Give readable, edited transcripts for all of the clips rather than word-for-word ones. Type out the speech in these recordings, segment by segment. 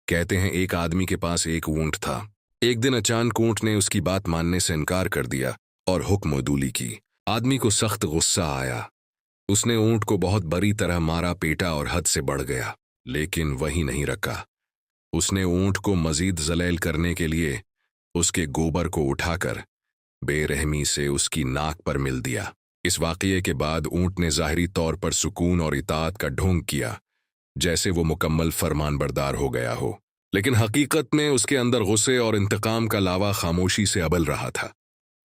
कहते हैं एक आदमी के पास एक ऊंट था। एक दिन अचानक ऊंट ने उसकी बात मानने से इनकार कर दिया और हुक्म उदूली की। आदमी को सख्त गुस्सा आया। उसने ऊंट को बहुत बुरी तरह मारा, पीटा और हद से बढ़ गया। लेकिन वही नहीं रखा। उसने ऊंट को मजीद जलील करने के लिए उसके गोबर को उठाकर बेरहमी से उसकी नाक पर मिल दिया। इस वाकये के बाद ऊंट ने ज़ाहिरी तौर पर सुकून और इताअत का ढोंग किया, जैसे वो मुकम्मल फरमानबरदार हो गया हो, लेकिन हकीकत में उसके अंदर गुस्से और इंतकाम का लावा खामोशी से अबल रहा था।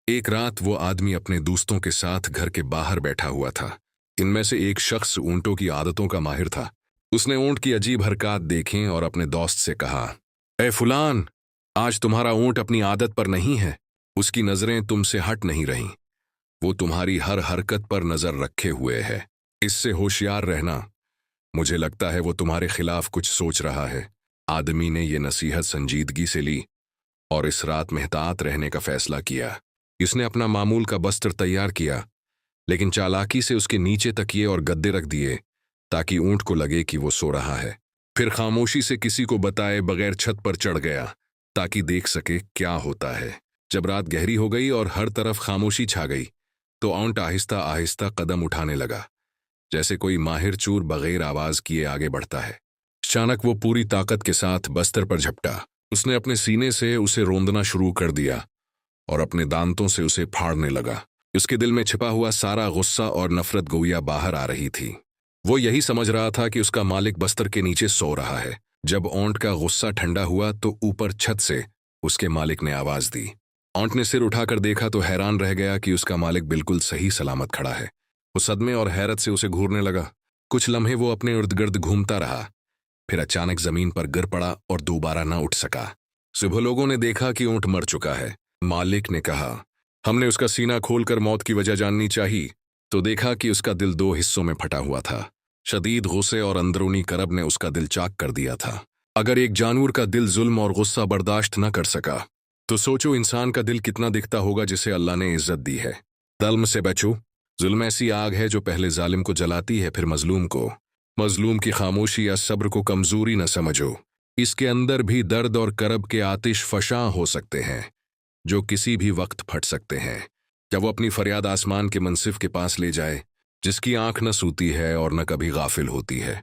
एक रात वो आदमी अपने दोस्तों के साथ घर के बाहर बैठा हुआ था। इनमें से एक शख्स ऊंटों की आदतों का माहिर था। उसने ऊंट की अजीब हरकत देखें और अपने दोस्त से कहा, ए फुलान, आज तुम्हारा ऊंट अपनी आदत पर नहीं है। उसकी नजरें तुमसे हट नहीं रहीं। वो तुम्हारी हर हरकत पर नजर रखे हुए है। इससे होशियार रहना। मुझे लगता है वो तुम्हारे खिलाफ कुछ सोच रहा है। आदमी ने ये नसीहत संजीदगी से ली और इस रात मेहतात रहने का फैसला किया। इसने अपना मामूल का बस्तर तैयार किया, लेकिन चालाकी से उसके नीचे तकिए और गद्दे रख दिए ताकि ऊंट को लगे कि वो सो रहा है। फिर खामोशी से किसी को बताए बगैर छत पर चढ़ गया ताकि देख सके क्या होता है। जब रात गहरी हो गई और हर तरफ खामोशी छा गई तो ऊंट आहिस्ता आहिस्ता कदम उठाने लगा, जैसे कोई माहिर चूर बगैर आवाज किए आगे बढ़ता है। अचानक वो पूरी ताकत के साथ बस्तर पर झपटा। उसने अपने सीने से उसे रोंदना शुरू कर दिया और अपने दांतों से उसे फाड़ने लगा। उसके दिल में छिपा हुआ सारा गुस्सा और नफरत गोया बाहर आ रही थी। वो यही समझ रहा था कि उसका मालिक बस्तर के नीचे सो रहा है। जब ऊंट का गुस्सा ठंडा हुआ तो ऊपर छत से उसके मालिक ने आवाज दी। ऊंट ने सिर उठाकर देखा तो हैरान रह गया कि उसका मालिक बिल्कुल सही सलामत खड़ा है। वो सदमे और हैरत से उसे घूरने लगा। कुछ लम्हे वो अपने इर्द गिर्द घूमता रहा, फिर अचानक जमीन पर गिर पड़ा और दोबारा न उठ सका। सुबह लोगों ने देखा कि ऊंट मर चुका है। मालिक ने कहा, हमने उसका सीना खोलकर मौत की वजह जाननी चाहिए, तो देखा कि उसका दिल दो हिस्सों में फटा हुआ था। शदीद गुस्से और अंदरूनी करब ने उसका दिल चाक कर दिया था। अगर एक जानवर का दिल जुल्म और गुस्सा बर्दाश्त न कर सका तो सोचो इंसान का दिल कितना दिखता होगा जिसे अल्लाह ने इज्जत दी है। दल्म से बचो। जुल्म ऐसी आग है जो पहले जालिम को जलाती है, फिर मजलूम को। मजलूम की खामोशी या सब्र को कमजोरी न समझो। इसके अंदर भी दर्द और करब के आतिश फशां हो सकते हैं जो किसी भी वक्त फट सकते हैं। जब वो अपनी फरियाद आसमान के मनसिफ के पास ले जाए, जिसकी आंख न सूती है और न कभी गाफिल होती है।